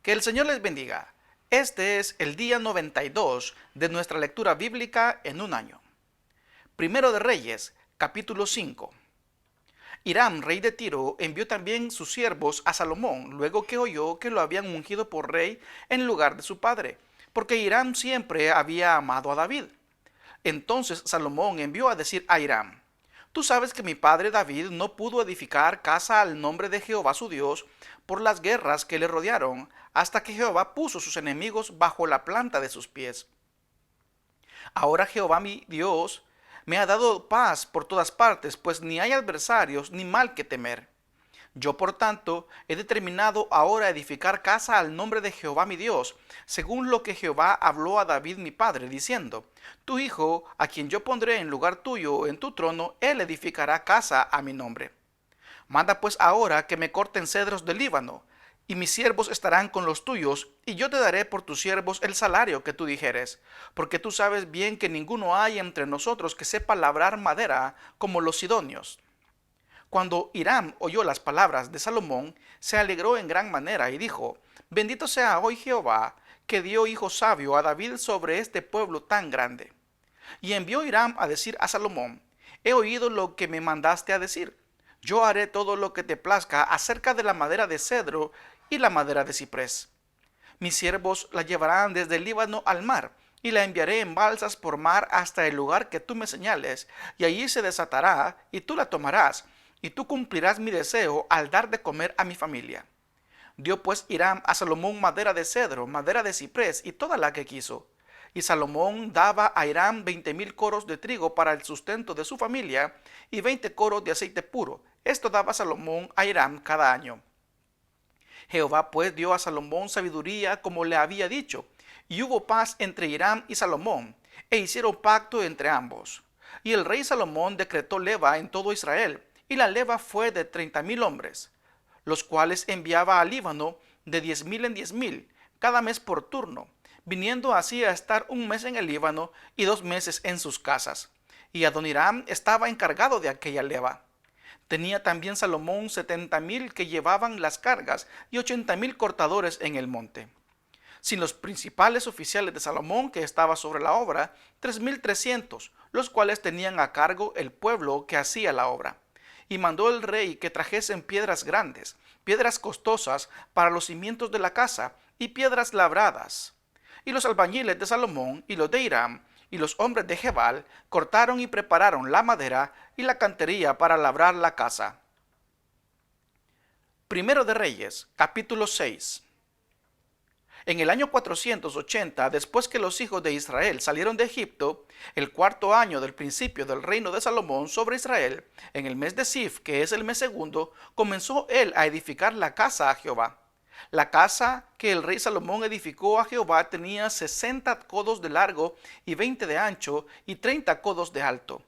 Que el Señor les bendiga. Este es el día 92 de nuestra lectura bíblica en un año. Primero de Reyes, capítulo 5. Hiram, rey de Tiro, envió también sus siervos a Salomón, luego que oyó que lo habían ungido por rey en lugar de su padre, porque Hiram siempre había amado a David. Entonces Salomón envió a decir a Hiram: Tú sabes que mi padre David no pudo edificar casa al nombre de Jehová su Dios por las guerras que le rodearon, hasta que Jehová puso sus enemigos bajo la planta de sus pies. Ahora Jehová mi Dios me ha dado paz por todas partes, pues ni hay adversarios ni mal que temer. Yo, por tanto, he determinado ahora edificar casa al nombre de Jehová mi Dios, según lo que Jehová habló a David mi padre, diciendo: Tu hijo, a quien yo pondré en lugar tuyo en tu trono, él edificará casa a mi nombre. Manda pues ahora que me corten cedros del Líbano, y mis siervos estarán con los tuyos, y yo te daré por tus siervos el salario que tú dijeres, porque tú sabes bien que ninguno hay entre nosotros que sepa labrar madera como los sidonios. Cuando Hiram oyó las palabras de Salomón, se alegró en gran manera y dijo: Bendito sea hoy Jehová, que dio hijo sabio a David sobre este pueblo tan grande. Y envió Hiram a decir a Salomón: He oído lo que me mandaste a decir. Yo haré todo lo que te plazca acerca de la madera de cedro y la madera de ciprés. Mis siervos la llevarán desde el Líbano al mar, y la enviaré en balsas por mar hasta el lugar que tú me señales, y allí se desatará, y tú la tomarás, y tú cumplirás mi deseo al dar de comer a mi familia. Dio pues Hiram a Salomón madera de cedro, madera de ciprés y toda la que quiso. Y Salomón daba a Hiram 20,000 coros de trigo para el sustento de su familia y 20 coros de aceite puro. Esto daba Salomón a Hiram cada año. Jehová pues dio a Salomón sabiduría como le había dicho, y hubo paz entre Hiram y Salomón, e hicieron pacto entre ambos. Y el rey Salomón decretó leva en todo Israel, y la leva fue de 30,000 hombres, los cuales enviaba al Líbano de 10,000 en 10,000, cada mes por turno, viniendo así a estar un mes en el Líbano y 2 meses en sus casas. Y Adoniram estaba encargado de aquella leva. Tenía también Salomón 70,000 que llevaban las cargas y 80,000 cortadores en el monte. Sin los principales oficiales de Salomón que estaba sobre la obra, 3,300, los cuales tenían a cargo el pueblo que hacía la obra. Y mandó el rey que trajesen piedras grandes, piedras costosas para los cimientos de la casa y piedras labradas. Y los albañiles de Salomón y los de Hiram y los hombres de Gebal cortaron y prepararon la madera y la cantería para labrar la casa. Primero de Reyes, capítulo 6. En el año 480, después que los hijos de Israel salieron de Egipto, el cuarto año del principio del reino de Salomón sobre Israel, en el mes de Sif, que es el mes segundo, comenzó él a edificar la casa a Jehová. La casa que el rey Salomón edificó a Jehová tenía 60 codos de largo y 20 de ancho y 30 codos de alto.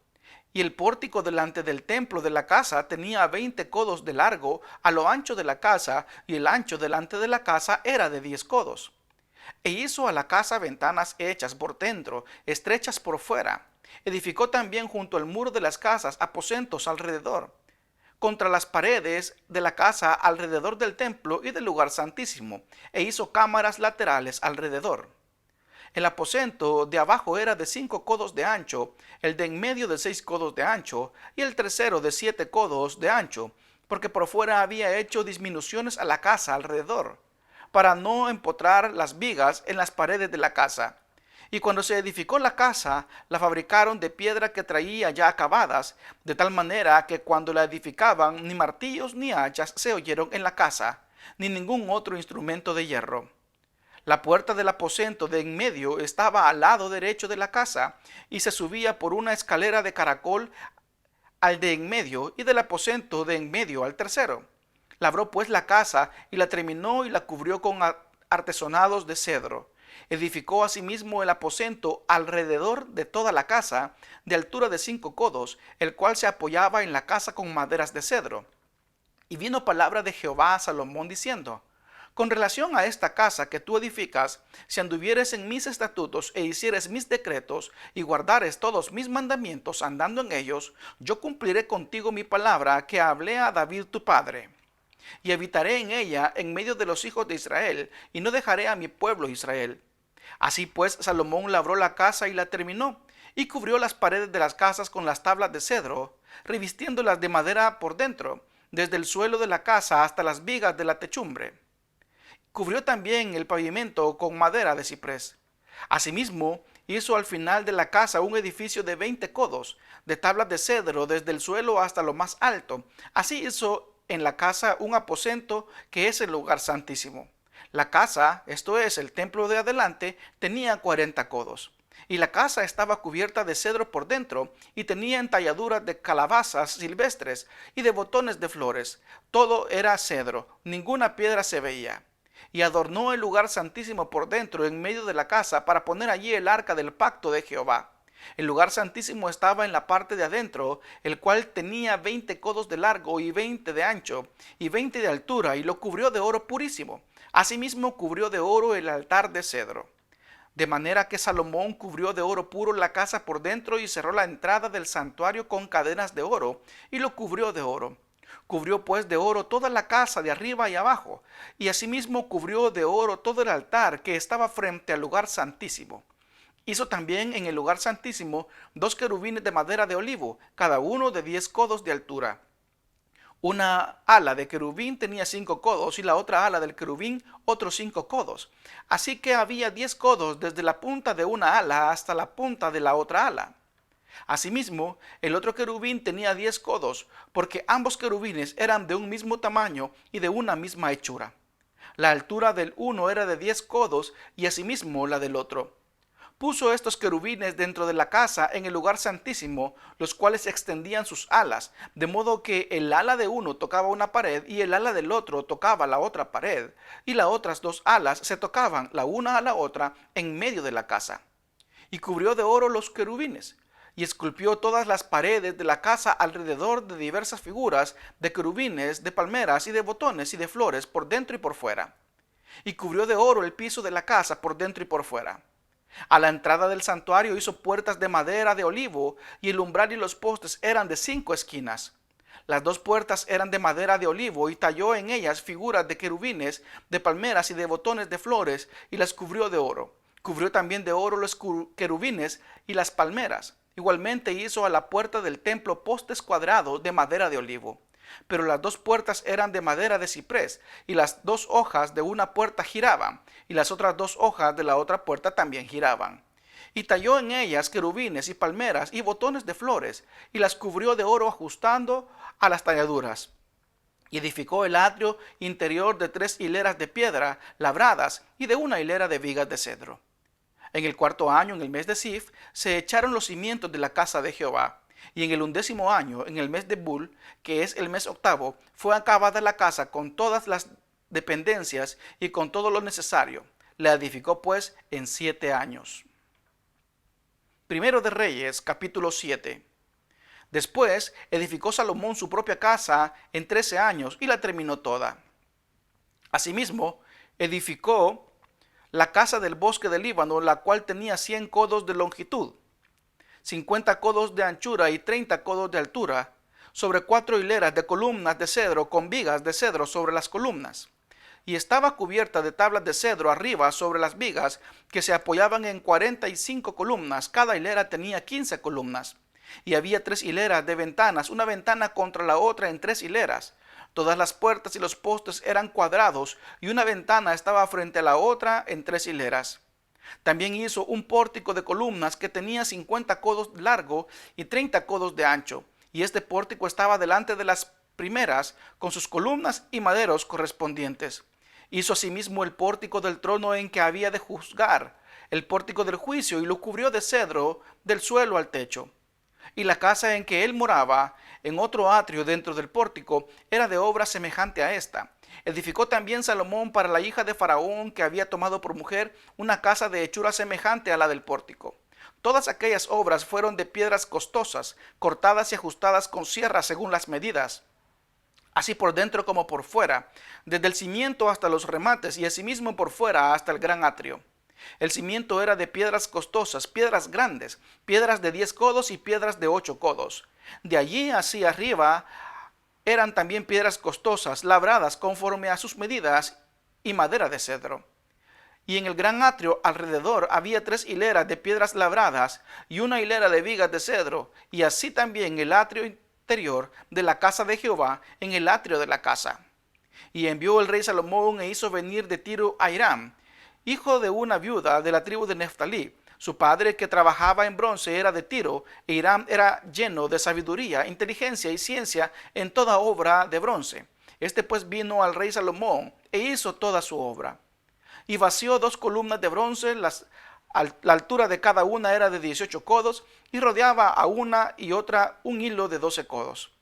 Y el pórtico delante del templo de la casa tenía 20 codos de largo a lo ancho de la casa, y el ancho delante de la casa era de 10 codos. E hizo a la casa ventanas hechas por dentro, estrechas por fuera. Edificó también junto al muro de las casas aposentos alrededor, contra las paredes de la casa alrededor del templo y del lugar santísimo, e hizo cámaras laterales alrededor. El aposento de abajo era de 5 codos de ancho, el de en medio de 6 codos de ancho, y el tercero de 7 codos de ancho, porque por fuera había hecho disminuciones a la casa alrededor, para no empotrar las vigas en las paredes de la casa. Y cuando se edificó la casa, la fabricaron de piedra que traía ya acabadas, de tal manera que cuando la edificaban, ni martillos ni hachas se oyeron en la casa, ni ningún otro instrumento de hierro. La puerta del aposento de en medio estaba al lado derecho de la casa, y se subía por una escalera de caracol al de en medio, y del aposento de en medio al tercero. Labró pues la casa, y la terminó y la cubrió con artesonados de cedro. Edificó asimismo el aposento alrededor de toda la casa, de altura de 5 codos, el cual se apoyaba en la casa con maderas de cedro. Y vino palabra de Jehová a Salomón diciendo: Con relación a esta casa que tú edificas, si anduvieres en mis estatutos e hicieres mis decretos y guardares todos mis mandamientos andando en ellos, yo cumpliré contigo mi palabra que hablé a David tu padre. y habitaré en ella en medio de los hijos de Israel, y no dejaré a mi pueblo Israel. Así pues, Salomón labró la casa y la terminó, y cubrió las paredes de las casas con las tablas de cedro, revistiéndolas de madera por dentro, desde el suelo de la casa hasta las vigas de la techumbre. Cubrió también el pavimento con madera de ciprés. Asimismo, hizo al final de la casa un edificio de 20 codos, de tablas de cedro desde el suelo hasta lo más alto. Así hizo en la casa un aposento que es el lugar santísimo. La casa, esto es, el templo de adelante, tenía 40 codos. Y la casa estaba cubierta de cedro por dentro, y tenía entalladuras de calabazas silvestres y de botones de flores. Todo era cedro, ninguna piedra se veía. Y adornó el lugar santísimo por dentro en medio de la casa para poner allí el arca del pacto de Jehová. El lugar santísimo estaba en la parte de adentro, el cual tenía 20 codos de largo y 20 de ancho y 20 de altura, y lo cubrió de oro purísimo. Asimismo cubrió de oro el altar de cedro. De manera que Salomón cubrió de oro puro la casa por dentro y cerró la entrada del santuario con cadenas de oro, y lo cubrió de oro. Cubrió pues de oro toda la casa de arriba y abajo, y asimismo cubrió de oro todo el altar que estaba frente al lugar santísimo. Hizo también en el lugar santísimo 2 querubines de madera de olivo, cada uno de 10 codos de altura. Una ala de querubín tenía 5 codos, y la otra ala del querubín otros 5 codos. Así que había 10 codos desde la punta de una ala hasta la punta de la otra ala. Asimismo, el otro querubín tenía 10 codos, porque ambos querubines eran de un mismo tamaño y de una misma hechura. La altura del uno era de 10 codos, y asimismo la del otro. Puso estos querubines dentro de la casa en el lugar santísimo, los cuales extendían sus alas, de modo que el ala de uno tocaba una pared y el ala del otro tocaba la otra pared, y las otras 2 alas se tocaban la una a la otra en medio de la casa. Y cubrió de oro los querubines, y esculpió todas las paredes de la casa alrededor de diversas figuras de querubines, de palmeras y de botones y de flores por dentro y por fuera. Y cubrió de oro el piso de la casa por dentro y por fuera. A la entrada del santuario hizo puertas de madera de olivo, y el umbral y los postes eran de 5 esquinas. Las 2 puertas eran de madera de olivo, y talló en ellas figuras de querubines, de palmeras y de botones de flores, y las cubrió de oro. Cubrió también de oro los querubines y las palmeras. Igualmente hizo a la puerta del templo postes cuadrados de madera de olivo. Pero las 2 puertas eran de madera de ciprés, y las 2 hojas de una puerta giraban, y las otras 2 hojas de la otra puerta también giraban. Y talló en ellas querubines y palmeras y botones de flores, y las cubrió de oro ajustando a las talladuras. Y edificó el atrio interior de 3 hileras de piedra labradas y de una hilera de vigas de cedro. En el 4.º año, en el mes de Sif, se echaron los cimientos de la casa de Jehová. Y en el 11.º año, en el mes de Bul, que es el mes 8º, fue acabada la casa con todas las dependencias y con todo lo necesario. La edificó pues en 7 años. Primero de Reyes, capítulo 7. Después edificó Salomón su propia casa en 13 años y la terminó toda. Asimismo, edificó la casa del bosque del Líbano, la cual tenía 100 codos de longitud, 50 codos de anchura y 30 codos de altura, sobre 4 hileras de columnas de cedro con vigas de cedro sobre las columnas. Y estaba cubierta de tablas de cedro arriba sobre las vigas, que se apoyaban en 45 columnas. Cada hilera tenía 15 columnas. Y había 3 hileras de ventanas, una ventana contra la otra en 3 hileras. Todas las puertas y los postes eran cuadrados, y una ventana estaba frente a la otra en 3 hileras. También hizo un pórtico de columnas que tenía 50 codos de largo y 30 codos de ancho, y este pórtico estaba delante de las primeras, con sus columnas y maderos correspondientes. Hizo asimismo el pórtico del trono en que había de juzgar, el pórtico del juicio, y lo cubrió de cedro del suelo al techo. Y la casa en que él moraba, en otro atrio dentro del pórtico, era de obra semejante a esta. Edificó también Salomón para la hija de Faraón, que había tomado por mujer, una casa de hechura semejante a la del pórtico. Todas aquellas obras fueron de piedras costosas, cortadas y ajustadas con sierras según las medidas, así por dentro como por fuera, desde el cimiento hasta los remates, y asimismo por fuera hasta el gran atrio. El cimiento era de piedras costosas, piedras grandes, piedras de 10 codos y piedras de 8 codos. De allí hacia arriba Eran también piedras costosas, labradas conforme a sus medidas, y madera de cedro. Y en el gran atrio alrededor había 3 hileras de piedras labradas y una hilera de vigas de cedro, y así también el atrio interior de la casa de Jehová en el atrio de la casa. Y envió el rey Salomón e hizo venir de Tiro a Hiram, hijo de una viuda de la tribu de Neftalí. Su padre, que trabajaba en bronce, era de Tiro, e Hiram era lleno de sabiduría, inteligencia y ciencia en toda obra de bronce. Este pues vino al rey Salomón e hizo toda su obra. Y vació 2 columnas de bronce, la altura de cada una era de 18 codos, y rodeaba a una y otra un hilo de 12 codos.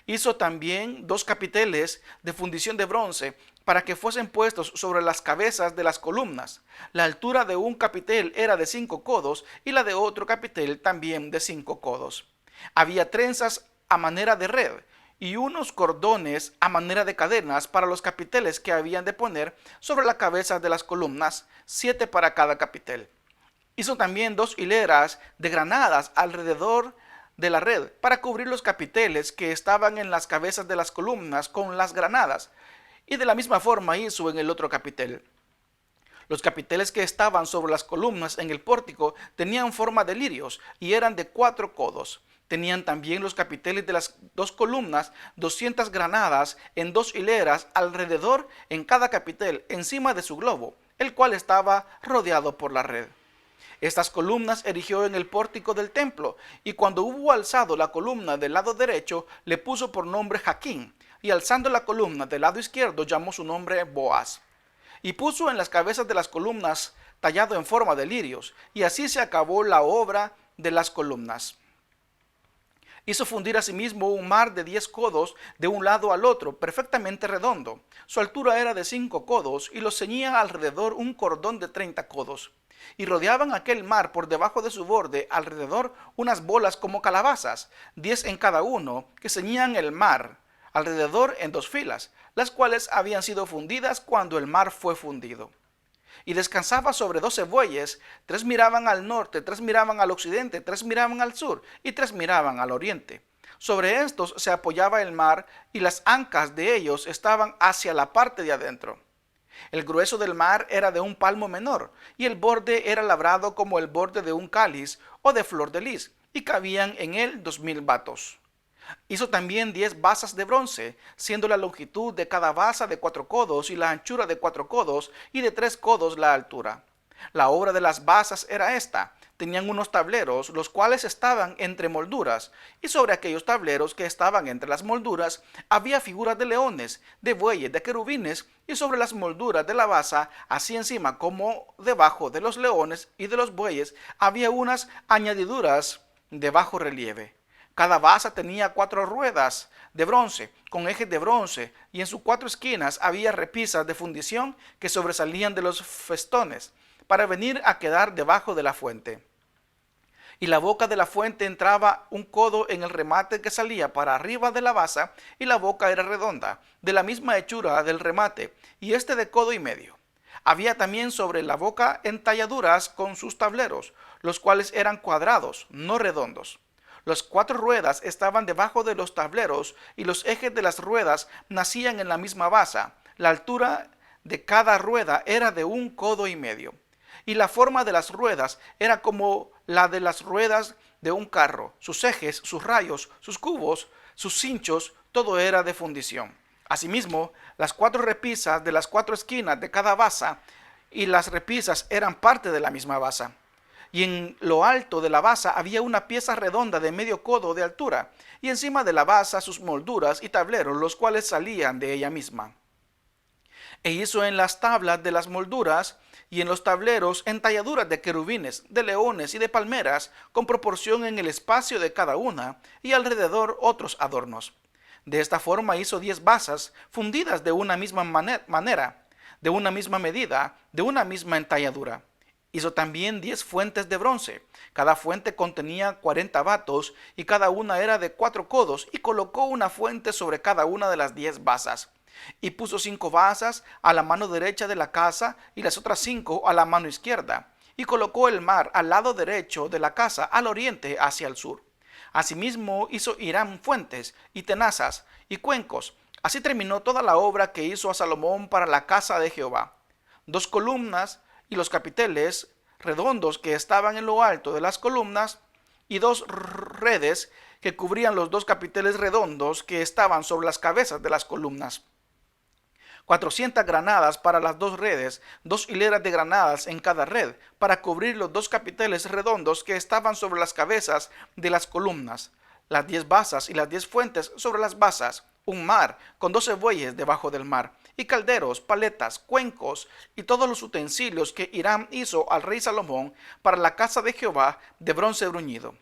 Hizo también 2 capiteles de fundición de bronce, para que fuesen puestos sobre las cabezas de las columnas. La altura de un capitel era de 5 codos, y la de otro capitel también de 5 codos. Había trenzas a manera de red, y unos cordones a manera de cadenas para los capiteles que habían de poner sobre la cabeza de las columnas, 7 para cada capitel. Hizo también 2 hileras de granadas alrededor de la red para cubrir los capiteles que estaban en las cabezas de las columnas con las granadas, y de la misma forma hizo en el otro capitel. Los capiteles que estaban sobre las columnas en el pórtico tenían forma de lirios y eran de 4 codos. Tenían también los capiteles de las 2 columnas 200 granadas en 2 hileras alrededor en cada capitel, encima de su globo, el cual estaba rodeado por la red. Estas columnas erigió en el pórtico del templo, y cuando hubo alzado la columna del lado derecho, le puso por nombre Jaquín, y alzando la columna del lado izquierdo llamó su nombre Boaz. Y puso en las cabezas de las columnas tallado en forma de lirios, y así se acabó la obra de las columnas. Hizo fundir asimismo un mar de 10 codos de un lado al otro, perfectamente redondo. Su altura era de 5 codos, y lo ceñía alrededor un cordón de 30 codos. Y rodeaban aquel mar por debajo de su borde alrededor unas bolas como calabazas, 10 en cada uno, que ceñían el mar alrededor en 2 filas, las cuales habían sido fundidas cuando el mar fue fundido. Y descansaba sobre 12 bueyes, 3 miraban al norte, 3 miraban al occidente, 3 miraban al sur y 3 miraban al oriente. Sobre estos se apoyaba el mar, y las ancas de ellos estaban hacia la parte de adentro. El grueso del mar era de un palmo menor, y el borde era labrado como el borde de un cáliz o de flor de lis, y cabían en él 2000 batos. Hizo también 10 basas de bronce, siendo la longitud de cada basa de 4 codos y la anchura de 4 codos y de 3 codos la altura. La obra de las basas era esta: tenían unos tableros, los cuales estaban entre molduras, y sobre aquellos tableros que estaban entre las molduras había figuras de leones, de bueyes, de querubines, y sobre las molduras de la basa, así encima como debajo de los leones y de los bueyes, había unas añadiduras de bajo relieve. Cada basa tenía 4 ruedas de bronce, con ejes de bronce, y en sus 4 esquinas había repisas de fundición que sobresalían de los festones, para venir a quedar debajo de la fuente. Y la boca de la fuente entraba un codo en el remate que salía para arriba de la basa, y la boca era redonda, de la misma hechura del remate, y de codo y medio. Había también sobre la boca entalladuras con sus tableros, los cuales eran cuadrados, no redondos. Las 4 ruedas estaban debajo de los tableros, y los ejes de las ruedas nacían en la misma basa. La altura de cada rueda era de 1 codo y medio. Y la forma de las ruedas era como la de las ruedas de un carro. Sus ejes, sus rayos, sus cubos, sus cinchos, todo era de fundición. Asimismo, las 4 repisas de las 4 esquinas de cada basa, y las repisas eran parte de la misma basa. Y en lo alto de la basa había una pieza redonda de medio codo de altura, y encima de la basa sus molduras y tableros, los cuales salían de ella misma. E hizo en las tablas de las molduras y en los tableros entalladuras de querubines, de leones y de palmeras, con proporción en el espacio de cada una, y alrededor otros adornos. De esta forma hizo 10 basas, fundidas de una misma manera, de una misma medida, de una misma entalladura. Hizo también 10 fuentes de bronce. Cada fuente contenía 40 batos, y cada una era de 4 codos, y colocó una fuente sobre cada una de las 10 basas. Y puso 5 basas a la mano derecha de la casa, y las otras 5 a la mano izquierda. Y colocó el mar al lado derecho de la casa, al oriente hacia el sur. Asimismo hizo Hiram fuentes y tenazas y cuencos. Así terminó toda la obra que hizo a Salomón para la casa de Jehová. 2 columnas y los capiteles redondos que estaban en lo alto de las columnas, y 2 redes que cubrían los 2 capiteles redondos que estaban sobre las cabezas de las columnas. 400 granadas para las 2 redes, 2 hileras de granadas en cada red, para cubrir los 2 capiteles redondos que estaban sobre las cabezas de las columnas, las 10 basas y las 10 fuentes sobre las basas, un mar con 12 bueyes debajo del mar, y calderos, paletas, cuencos y todos los utensilios que Hiram hizo al rey Salomón para la casa de Jehová de bronce bruñido.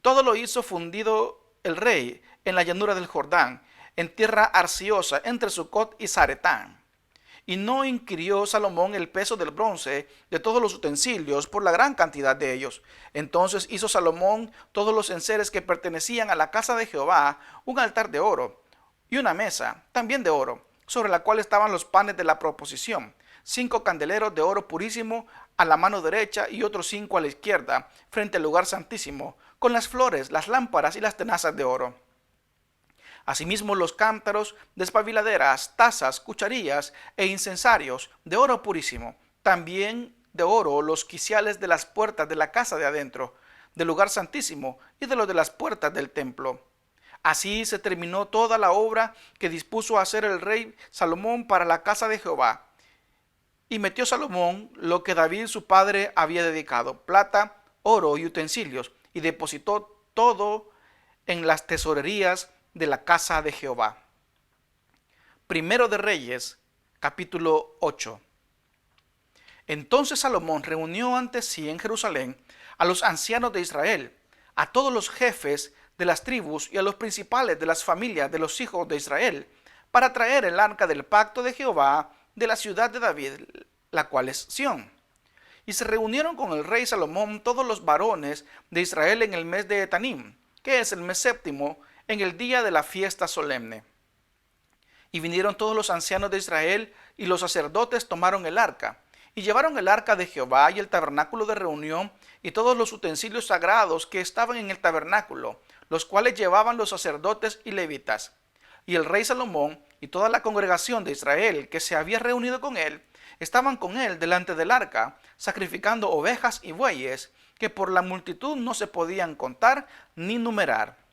Todo lo hizo fundido el rey en la llanura del Jordán, en tierra arciosa entre Sucot y Zaretán. Y no inquirió Salomón el peso del bronce de todos los utensilios por la gran cantidad de ellos. Entonces hizo Salomón todos los enseres que pertenecían a la casa de Jehová, un altar de oro y una mesa, también de oro, sobre la cual estaban los panes de la proposición, 5 candeleros de oro purísimo a la mano derecha y otros 5 a la izquierda, frente al lugar santísimo, con las flores, las lámparas y las tenazas de oro. Asimismo los cántaros, despabiladeras, tazas, cucharillas e incensarios de oro purísimo. También de oro los quiciales de las puertas de la casa de adentro, del lugar santísimo y de los de las puertas del templo. Así se terminó toda la obra que dispuso hacer el rey Salomón para la casa de Jehová. Y metió Salomón lo que David su padre había dedicado, plata, oro y utensilios, y depositó todo en las tesorerías de la casa de Jehová. Primero de Reyes, capítulo 8. Entonces Salomón reunió ante sí en Jerusalén a los ancianos de Israel, a todos los jefes de las tribus y a los principales de las familias de los hijos de Israel, para traer el arca del pacto de Jehová de la ciudad de David, la cual es Sión. Y se reunieron con el rey Salomón todos los varones de Israel en el mes de Etanim, que es el mes séptimo, en el día de la fiesta solemne. Y vinieron todos los ancianos de Israel, y los sacerdotes tomaron el arca, y llevaron el arca de Jehová y el tabernáculo de reunión, y todos los utensilios sagrados que estaban en el tabernáculo, los cuales llevaban los sacerdotes y levitas. Y el rey Salomón y toda la congregación de Israel que se había reunido con él, estaban con él delante del arca, sacrificando ovejas y bueyes, que por la multitud no se podían contar ni numerar.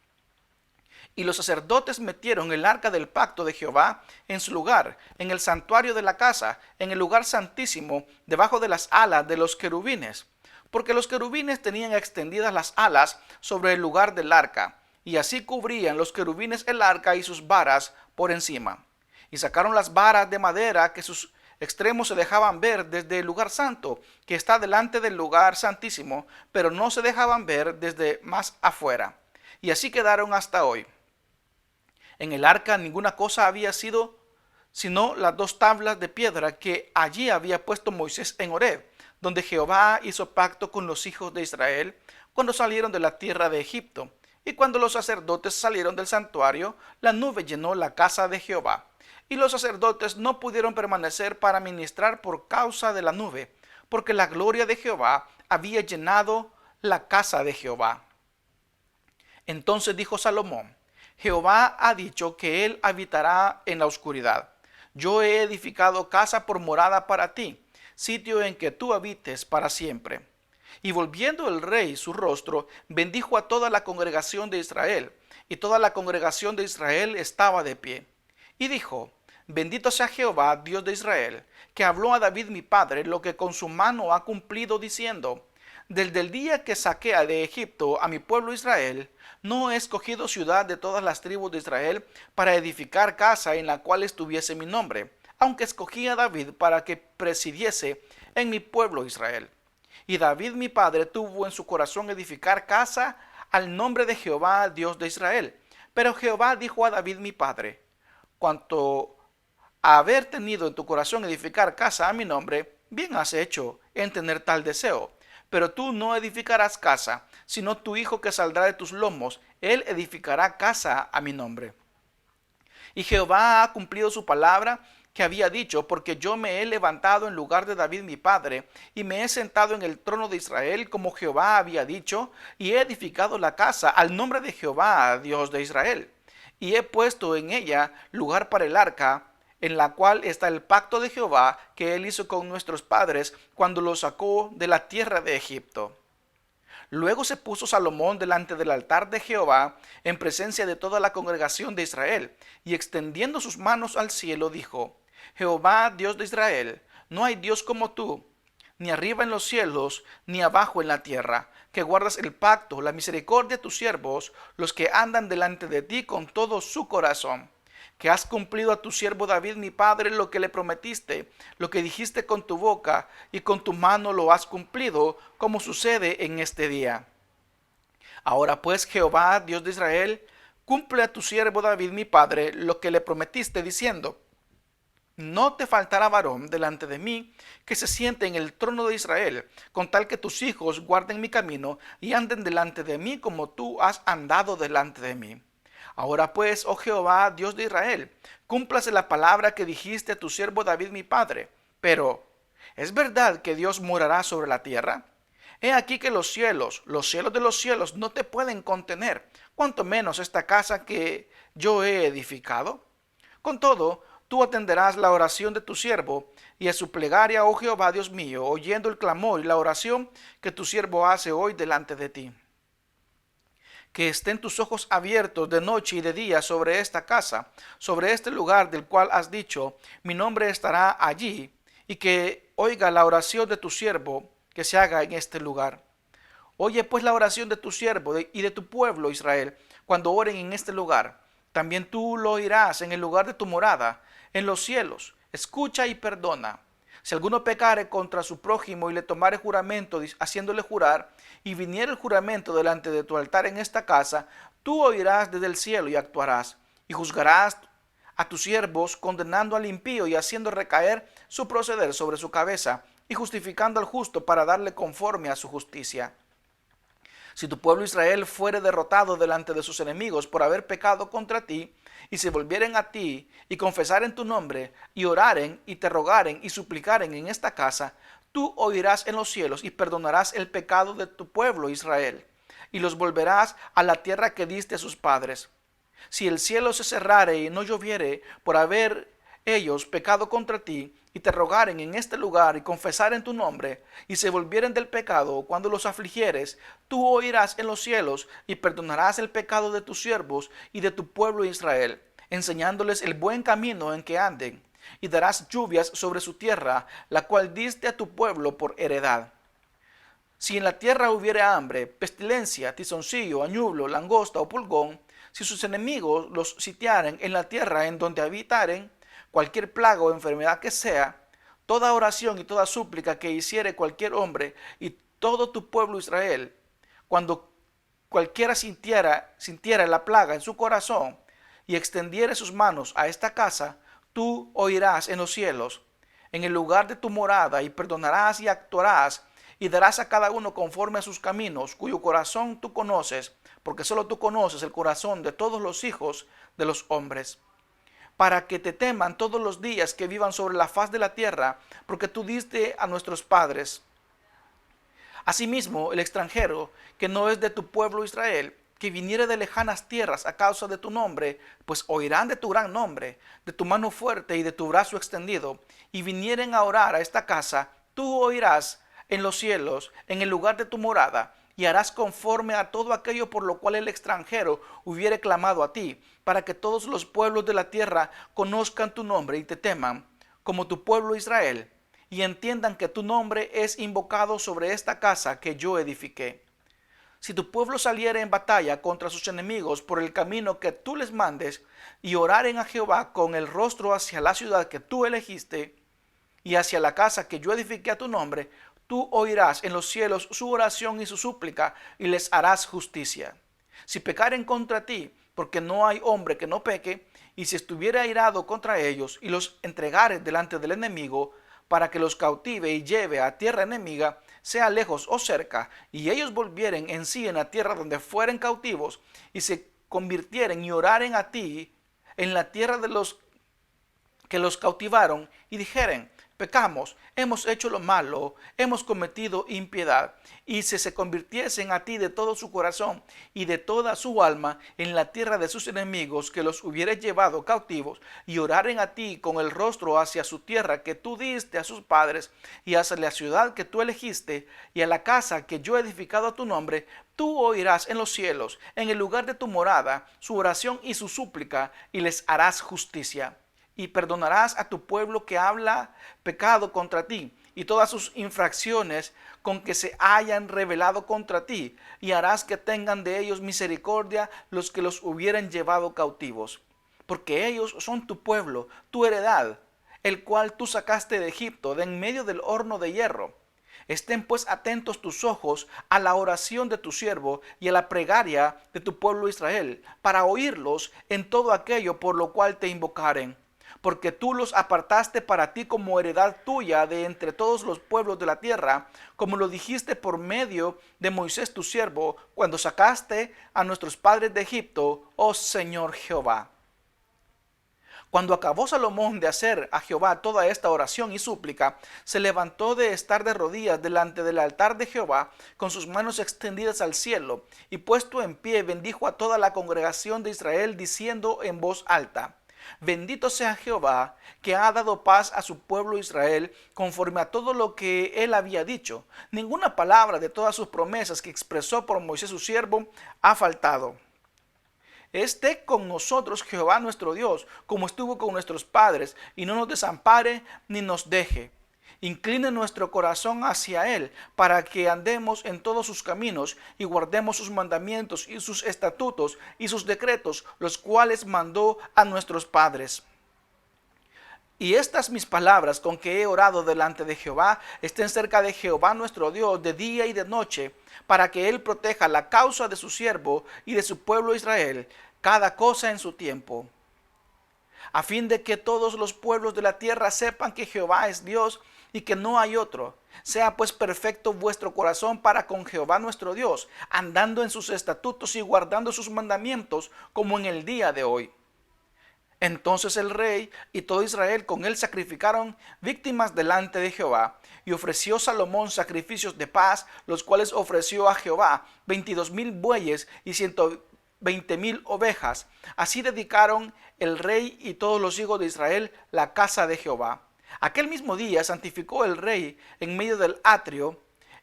Y los sacerdotes metieron el arca del pacto de Jehová en su lugar, en el santuario de la casa, en el lugar santísimo, debajo de las alas de los querubines, porque los querubines tenían extendidas las alas sobre el lugar del arca, y así cubrían los querubines el arca y sus varas por encima. Y sacaron las varas de madera que sus extremos se dejaban ver desde el lugar santo, que está delante del lugar santísimo, pero no se dejaban ver desde más afuera. Y así quedaron hasta hoy. En el arca ninguna cosa había sido sino las 2 tablas de piedra que allí había puesto Moisés en Horeb, donde Jehová hizo pacto con los hijos de Israel cuando salieron de la tierra de Egipto. Y cuando los sacerdotes salieron del santuario, la nube llenó la casa de Jehová. Y los sacerdotes no pudieron permanecer para ministrar por causa de la nube, porque la gloria de Jehová había llenado la casa de Jehová. Entonces dijo Salomón: Jehová ha dicho que él habitará en la oscuridad. Yo he edificado casa por morada para ti, sitio en que tú habites para siempre. Y volviendo el rey su rostro, bendijo a toda la congregación de Israel, y toda la congregación de Israel estaba de pie. Y dijo: Bendito sea Jehová, Dios de Israel, que habló a David mi padre lo que con su mano ha cumplido, diciendo: Desde el día que saqué de Egipto a mi pueblo Israel, no he escogido ciudad de todas las tribus de Israel para edificar casa en la cual estuviese mi nombre, aunque escogí a David para que presidiese en mi pueblo Israel. Y David mi padre tuvo en su corazón edificar casa al nombre de Jehová, Dios de Israel. Pero Jehová dijo a David mi padre: Cuanto a haber tenido en tu corazón edificar casa a mi nombre, bien has hecho en tener tal deseo. Pero tú no edificarás casa, sino tu hijo que saldrá de tus lomos, él edificará casa a mi nombre. Y Jehová ha cumplido su palabra que había dicho, porque yo me he levantado en lugar de David mi padre, y me he sentado en el trono de Israel, como Jehová había dicho, y he edificado la casa al nombre de Jehová, Dios de Israel, y he puesto en ella lugar para el arca, en la cual está el pacto de Jehová que él hizo con nuestros padres cuando los sacó de la tierra de Egipto. Luego se puso Salomón delante del altar de Jehová, en presencia de toda la congregación de Israel, y extendiendo sus manos al cielo, dijo: Jehová, Dios de Israel, no hay Dios como tú, ni arriba en los cielos, ni abajo en la tierra, que guardas el pacto, la misericordia de tus siervos, los que andan delante de ti con todo su corazón, que has cumplido a tu siervo David mi padre lo que le prometiste, lo que dijiste con tu boca, y con tu mano lo has cumplido, como sucede en este día. Ahora pues, Jehová, Dios de Israel, cumple a tu siervo David mi padre lo que le prometiste, diciendo: no te faltará varón delante de mí que se siente en el trono de Israel, con tal que tus hijos guarden mi camino y anden delante de mí como tú has andado delante de mí. Ahora pues, oh Jehová, Dios de Israel, cúmplase la palabra que dijiste a tu siervo David mi padre. Pero, ¿es verdad que Dios morará sobre la tierra? He aquí que los cielos de los cielos no te pueden contener, cuanto menos esta casa que yo he edificado. Con todo, tú atenderás la oración de tu siervo y a su plegaria, oh Jehová Dios mío, oyendo el clamor y la oración que tu siervo hace hoy delante de ti. Que estén tus ojos abiertos de noche y de día sobre esta casa, sobre este lugar del cual has dicho, mi nombre estará allí, y que oiga la oración de tu siervo que se haga en este lugar. Oye pues la oración de tu siervo y de tu pueblo Israel, cuando oren en este lugar. También tú lo oirás en el lugar de tu morada, en los cielos. Escucha y perdona. Si alguno pecare contra su prójimo y le tomare juramento, haciéndole jurar, y viniere el juramento delante de tu altar en esta casa, tú oirás desde el cielo y actuarás, y juzgarás a tus siervos, condenando al impío y haciendo recaer su proceder sobre su cabeza, y justificando al justo para darle conforme a su justicia. Si tu pueblo Israel fuere derrotado delante de sus enemigos por haber pecado contra ti, y se volvieren a ti, y confesaren tu nombre, y oraren, y te rogaren, y suplicaren en esta casa, tú oirás en los cielos, y perdonarás el pecado de tu pueblo Israel, y los volverás a la tierra que diste a sus padres. Si el cielo se cerrare y no lloviere por haber ellos pecado contra ti, y te rogaren en este lugar y confesaren tu nombre, y se volvieren del pecado cuando los afligieres, tú oirás en los cielos y perdonarás el pecado de tus siervos y de tu pueblo Israel, enseñándoles el buen camino en que anden, y darás lluvias sobre su tierra, la cual diste a tu pueblo por heredad. Si en la tierra hubiere hambre, pestilencia, tizoncillo, añublo, langosta o pulgón, si sus enemigos los sitiaren en la tierra en donde habitaren, cualquier plaga o enfermedad que sea, toda oración y toda súplica que hiciere cualquier hombre y todo tu pueblo Israel, cuando cualquiera sintiera la plaga en su corazón y extendiere sus manos a esta casa, tú oirás en los cielos, en el lugar de tu morada, y perdonarás y actuarás, y darás a cada uno conforme a sus caminos, cuyo corazón tú conoces, porque solo tú conoces el corazón de todos los hijos de los hombres, para que te teman todos los días que vivan sobre la faz de la tierra, porque tú diste a nuestros padres. Asimismo, el extranjero, que no es de tu pueblo Israel, que viniere de lejanas tierras a causa de tu nombre, pues oirán de tu gran nombre, de tu mano fuerte y de tu brazo extendido, y vinieren a orar a esta casa, tú oirás en los cielos, en el lugar de tu morada, y harás conforme a todo aquello por lo cual el extranjero hubiere clamado a ti, para que todos los pueblos de la tierra conozcan tu nombre y te teman, como tu pueblo Israel, y entiendan que tu nombre es invocado sobre esta casa que yo edifiqué. Si tu pueblo saliere en batalla contra sus enemigos por el camino que tú les mandes, y oraren a Jehová con el rostro hacia la ciudad que tú elegiste, y hacia la casa que yo edifiqué a tu nombre, tú oirás en los cielos su oración y su súplica, y les harás justicia. Si pecaren contra ti, porque no hay hombre que no peque, y si estuviera airado contra ellos, y los entregare delante del enemigo, para que los cautive y lleve a tierra enemiga, sea lejos o cerca, y ellos volvieren en sí en la tierra donde fueren cautivos, y se convirtieren y oraren a ti en la tierra de los que los cautivaron y dijeren: pecamos, hemos hecho lo malo, hemos cometido impiedad, y si se convirtiesen a ti de todo su corazón y de toda su alma en la tierra de sus enemigos, que los hubieres llevado cautivos, y oraren a ti con el rostro hacia su tierra que tú diste a sus padres, y hacia la ciudad que tú elegiste, y a la casa que yo he edificado a tu nombre, tú oirás en los cielos, en el lugar de tu morada, su oración y su súplica, y les harás justicia. Y perdonarás a tu pueblo que habla pecado contra ti, y todas sus infracciones con que se hayan rebelado contra ti, y harás que tengan de ellos misericordia los que los hubieren llevado cautivos. Porque ellos son tu pueblo, tu heredad, el cual tú sacaste de Egipto, de en medio del horno de hierro. Estén pues atentos tus ojos a la oración de tu siervo y a la plegaria de tu pueblo Israel, para oírlos en todo aquello por lo cual te invocaren. Porque tú los apartaste para ti como heredad tuya de entre todos los pueblos de la tierra, como lo dijiste por medio de Moisés tu siervo, cuando sacaste a nuestros padres de Egipto, oh Señor Jehová. Cuando acabó Salomón de hacer a Jehová toda esta oración y súplica, se levantó de estar de rodillas delante del altar de Jehová, con sus manos extendidas al cielo, y puesto en pie bendijo a toda la congregación de Israel, diciendo en voz alta: bendito sea Jehová, que ha dado paz a su pueblo Israel, conforme a todo lo que él había dicho. Ninguna palabra de todas sus promesas que expresó por Moisés su siervo ha faltado. Esté con nosotros Jehová nuestro Dios, como estuvo con nuestros padres, y no nos desampare ni nos deje. Incline nuestro corazón hacia Él, para que andemos en todos sus caminos y guardemos sus mandamientos y sus estatutos y sus decretos, los cuales mandó a nuestros padres. Y estas mis palabras con que he orado delante de Jehová estén cerca de Jehová nuestro Dios de día y de noche, para que Él proteja la causa de su siervo y de su pueblo Israel, cada cosa en su tiempo, a fin de que todos los pueblos de la tierra sepan que Jehová es Dios y que no hay otro. Sea pues perfecto vuestro corazón para con Jehová nuestro Dios, andando en sus estatutos y guardando sus mandamientos, como en el día de hoy. Entonces el rey y todo Israel con él sacrificaron víctimas delante de Jehová, y ofreció Salomón sacrificios de paz, los cuales ofreció a Jehová 22,000 bueyes y 120,000 ovejas. Así dedicaron el rey y todos los hijos de Israel la casa de Jehová. Aquel mismo día santificó el rey en medio del atrio,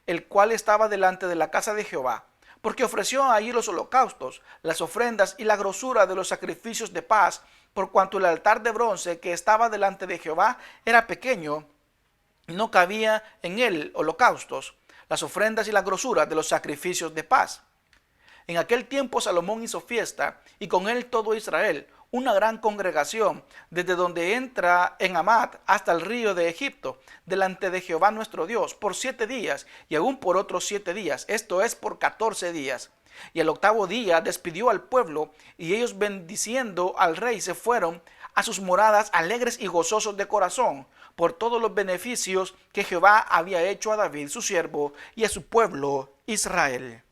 el cual estaba delante de la casa de Jehová, porque ofreció allí los holocaustos, las ofrendas y la grosura de los sacrificios de paz, por cuanto el altar de bronce que estaba delante de Jehová era pequeño, y no cabía en él holocaustos, las ofrendas y la grosura de los sacrificios de paz. En aquel tiempo Salomón hizo fiesta, y con él todo Israel, una gran congregación, desde donde entra en Amat hasta el río de Egipto, delante de Jehová nuestro Dios, por 7 días, y aún por otros 7 días, esto es, por 14 días. Y el octavo día despidió al pueblo, y ellos, bendiciendo al rey, se fueron a sus moradas alegres y gozosos de corazón, por todos los beneficios que Jehová había hecho a David su siervo y a su pueblo Israel.